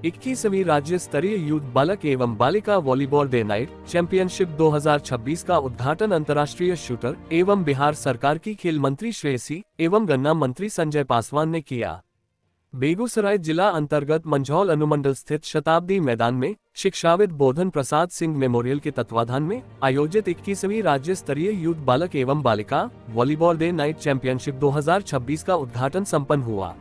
21वीं राज्य स्तरीय यूथ बालक एवं बालिका वॉलीबॉल डे नाइट चैंपियनशिप 2026 का उद्घाटन अंतर्राष्ट्रीय शूटर एवं बिहार सरकार की खेल मंत्री श्रेयसी एवं गन्ना मंत्री संजय पासवान ने किया। बेगूसराय जिला अंतर्गत मंझौल अनुमंडल स्थित शताब्दी मैदान में शिक्षाविद बोधन प्रसाद सिंह मेमोरियल के तत्वाधान में आयोजित 21वीं राज्य स्तरीय यूथ बालक एवं बालिका वॉलीबॉल डे नाइट चैंपियनशिप 2026 का उद्घाटन संपन्न हुआ।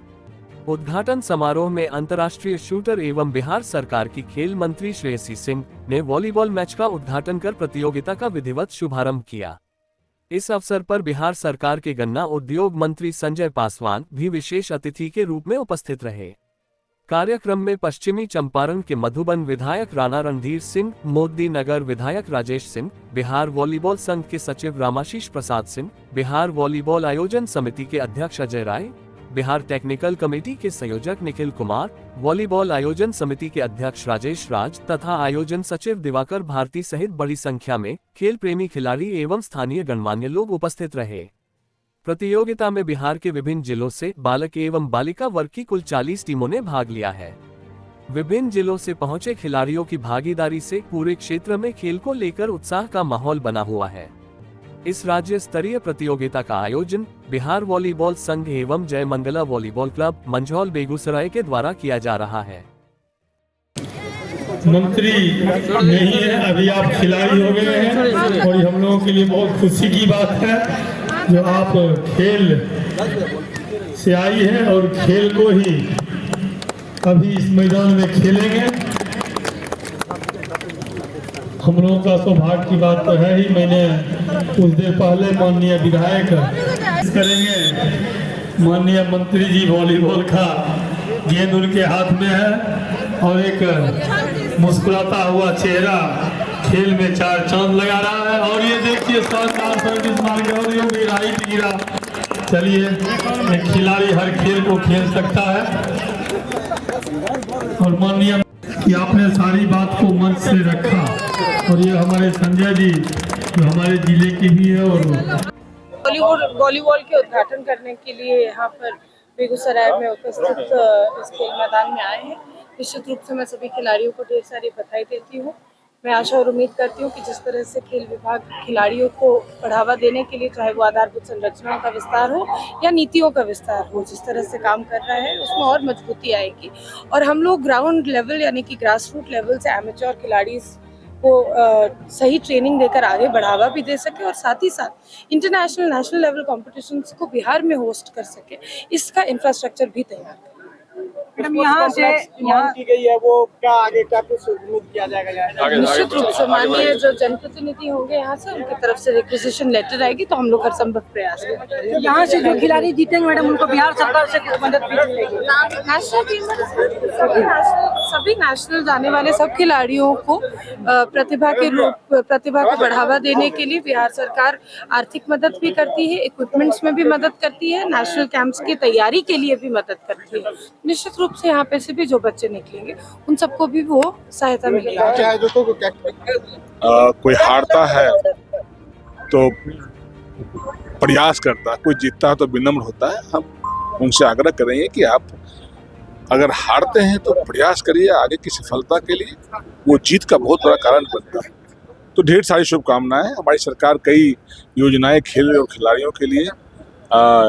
उद्घाटन समारोह में अंतर्राष्ट्रीय शूटर एवं बिहार सरकार की खेल मंत्री श्रेयसी सिंह ने वॉलीबॉल मैच का उद्घाटन कर प्रतियोगिता का विधिवत शुभारंभ किया। इस अवसर पर बिहार सरकार के गन्ना उद्योग मंत्री संजय पासवान भी विशेष अतिथि के रूप में उपस्थित रहे। कार्यक्रम में पश्चिमी चंपारण के मधुबन विधायक राणा रणधीर सिंह, मोदी नगर विधायक राजेश सिंह, बिहार वॉलीबॉल संघ के सचिव रामाशीष प्रसाद सिंह, बिहार वॉलीबॉल आयोजन समिति के अध्यक्ष अजय राय, बिहार टेक्निकल कमेटी के संयोजक निखिल कुमार, वॉलीबॉल आयोजन समिति के अध्यक्ष राजेश राज तथा आयोजन सचिव दिवाकर भारती सहित बड़ी संख्या में खेल प्रेमी खिलाड़ी एवं स्थानीय गणमान्य लोग उपस्थित रहे। प्रतियोगिता में बिहार के विभिन्न जिलों से बालक एवं बालिका वर्ग की कुल 40 टीमों ने भाग लिया है। विभिन्न जिलों से पहुंचे खिलाड़ियों की भागीदारी से पूरे क्षेत्र में खेल को लेकर उत्साह का माहौल बना हुआ है। इस राज्य स्तरीय प्रतियोगिता का आयोजन बिहार वॉलीबॉल संघ एवं जय मंगला वॉलीबॉल क्लब मंझौल बेगूसराय के द्वारा किया जा रहा है। मंत्री नहीं है, अभी आप खिलाड़ी हो गए हैं और हम लोगों के लिए बहुत खुशी की बात है जो आप खेल से आई है और खेल को ही अभी इस मैदान में खेलेंगे। हम लोगों का सौभाग्य की बात तो है ही। मैंने कुछ देर पहले माननीय विधायक करेंगे, माननीय मंत्री जी वॉलीबॉल का गेंद उनके हाथ में है और एक मुस्कुराता हुआ चेहरा खेल में 4 चांद लगा रहा है। और ये देखिए और ये भी राइट गिरा। चलिए, एक खिलाड़ी हर खेल को खेल सकता है। और माननीय कि आपने सारी बात को मंच से रखा और ये हमारे संजय जी जो हमारे जिले के भी है और वॉलीबॉल के उद्घाटन करने के लिए यहाँ पर बेगूसराय में उपस्थित इस खेल मैदान में आए हैं। निश्चित रूप से मैं सभी खिलाड़ियों को ढेर सारी बधाई देती हूँ। मैं आशा और उम्मीद करती हूँ कि जिस तरह से खेल विभाग खिलाड़ियों को बढ़ावा देने के लिए, चाहे वो आधारभूत संरचनाओं का विस्तार हो या नीतियों का विस्तार हो, जिस तरह से काम कर रहा है उसमें और मजबूती आएगी और हम लोग ग्राउंड लेवल यानी कि ग्रास रूट लेवल से एमेच्योर खिलाड़ी को सही ट्रेनिंग देकर आगे बढ़ावा भी दे सके और साथ ही साथ इंटरनेशनल नेशनल लेवल कॉम्पिटिशंस को बिहार में होस्ट कर सके, इसका इंफ्रास्ट्रक्चर भी तैयार करें। मैडम, यहाँ से यहाँ की गई है वो क्या आगे क्या कुछ उम्मीद किया जाएगा? निश्चित रूप से माननीय जो जनप्रतिनिधि होंगे यहाँ से, उनकी तरफ से रिक्वेजिशन लेटर आएगी तो हम लोग हर संभव प्रयास करेंगे। यहाँ से जो खिलाड़ी जीतेंगे मैडम, उनको बिहार सरकार से मदद भी मिलेगी। नेशनल टीम सभी नेशनल जाने वाले सब खिलाड़ियों को प्रतिभा को बढ़ावा देने के लिए बिहार सरकार आर्थिक मदद भी करती है, इक्विपमेंट्स में भी मदद करती है, नेशनल कैंप्स की तैयारी के लिए भी मदद करती है। निश्चित रूप से यहाँ पे से भी जो बच्चे निकलेंगे उन सबको भी वो सहायता मिलेगी। कोई हारता है तो प्रयास करता है, कोई जीतता है तो विनम्र होता है। हम उनसे आग्रह करेंगे कि आप अगर हारते हैं तो प्रयास करिए आगे की सफलता के लिए, वो जीत का बहुत बड़ा कारण बनता है। तो ढेर सारी शुभकामनाएं। हमारी सरकार कई योजनाएं खेल और खिलाड़ियों के लिए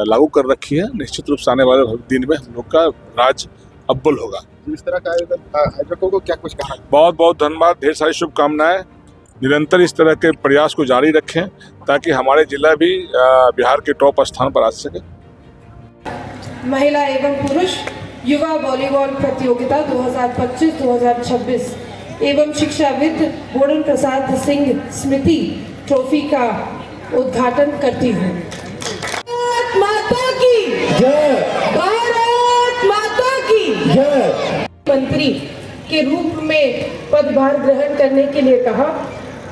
लागू कर रखी है। निश्चित रूप से आने वाले दिन में हम लोग का राज अव्वल होगा। इस तरह का आयोजकों को क्या कुछ कहा? बहुत बहुत धन्यवाद, ढेर सारी शुभकामनाएं। निरंतर इस तरह के प्रयास को जारी रखें ताकि हमारे जिला भी बिहार के टॉप स्थान पर आ सके। महिला एवं पुरुष युवा वॉलीबॉल प्रतियोगिता 2025-2026 एवं शिक्षाविद बोधन प्रसाद सिंह स्मृति ट्रॉफी का उद्घाटन करती हूँ। भारत माता की जय, भारत माता की जय। मंत्री के रूप में पदभार ग्रहण करने के लिए कहा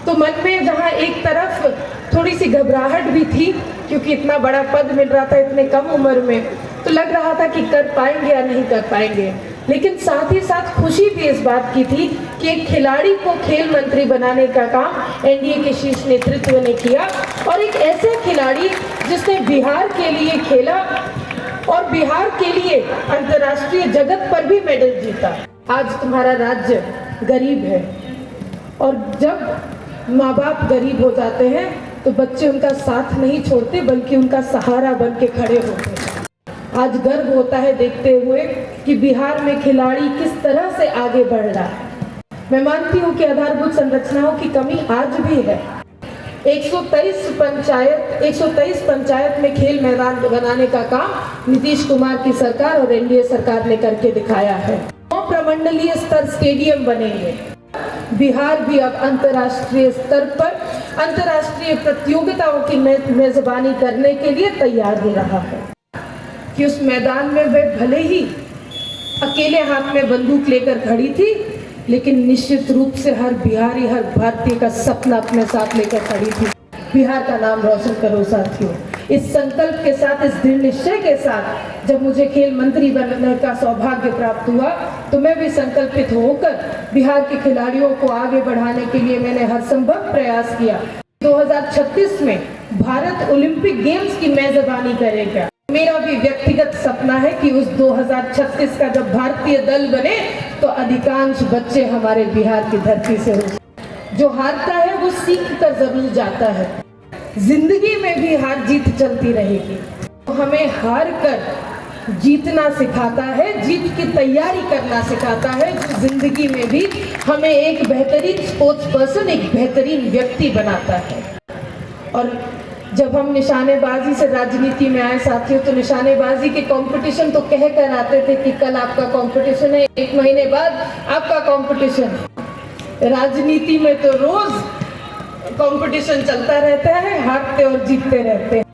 तो मन में जहाँ एक तरफ थोड़ी सी घबराहट भी थी क्योंकि इतना बड़ा पद मिल रहा था इतने कम उम्र में, तो लग रहा था कि कर पाएंगे या नहीं कर पाएंगे, लेकिन साथ ही साथ खुशी भी इस बात की थी कि एक खिलाड़ी को खेल मंत्री बनाने का काम एनडीए के शीर्ष नेतृत्व ने किया और एक ऐसे खिलाड़ी जिसने बिहार के लिए खेला और बिहार के लिए अंतर्राष्ट्रीय जगत पर भी मेडल जीता। आज तुम्हारा राज्य गरीब है, और जब माँ बाप गरीब हो जाते हैं तो बच्चे उनका साथ नहीं छोड़ते बल्कि उनका सहारा बन के खड़े होते हैं। आज गर्व होता है देखते हुए कि बिहार में खिलाड़ी किस तरह से आगे बढ़ रहा है। मैं मानती हूँ कि आधारभूत संरचनाओं की कमी आज भी है। 123 पंचायत में खेल मैदान बनाने का काम नीतीश कुमार की सरकार और एनडीए सरकार ने करके दिखाया है। 9 प्रमंडलीय स्तर स्टेडियम बनेंगे। बिहार भी अब अंतर्राष्ट्रीय स्तर पर अंतर्राष्ट्रीय प्रतियोगिताओं की मेजबानी करने के लिए तैयार हो रहा है कि उस मैदान में वे भले ही अकेले हाथ में बंदूक लेकर खड़ी थी, लेकिन निश्चित रूप से हर बिहारी, हर भारतीय का सपना अपने साथ लेकर खड़ी थी। बिहार का नाम रोशन करो साथियों। इस संकल्प के साथ, इस दृढ़ निश्चय के साथ जब मुझे खेल मंत्री बनने का सौभाग्य प्राप्त हुआ तो मैं भी संकल्पित होकर बिहार के खिलाड़ियों को आगे बढ़ाने के लिए मैंने हर संभव प्रयास किया। 2036 में भारत ओलंपिक गेम्स की मेजबानी करेगा। मेरा भी व्यक्तिगत सपना है कि उस 2036 का जब भारतीय दल बने तो अधिकांश बच्चे हमारे बिहार की धरती से हो। जो हारता है वो सीख कर जरूर जाता है। जिंदगी में भी हार जीत चलती रहेगी। तो हमें हार कर जीतना सिखाता है, जीत की तैयारी करना सिखाता है, जो जिंदगी में भी हमें एक बेहतरीन स्पोर्ट्स पर्सन, एक बेहतरीन व्यक्ति बनाता है। और जब हम निशानेबाजी से राजनीति में आए साथियों, तो निशानेबाजी के कंपटीशन तो कह कर आते थे कि कल आपका कंपटीशन है, 1 महीने बाद आपका कंपटीशन है। राजनीति में तो रोज कंपटीशन चलता रहता है, हारते और जीतते रहते हैं।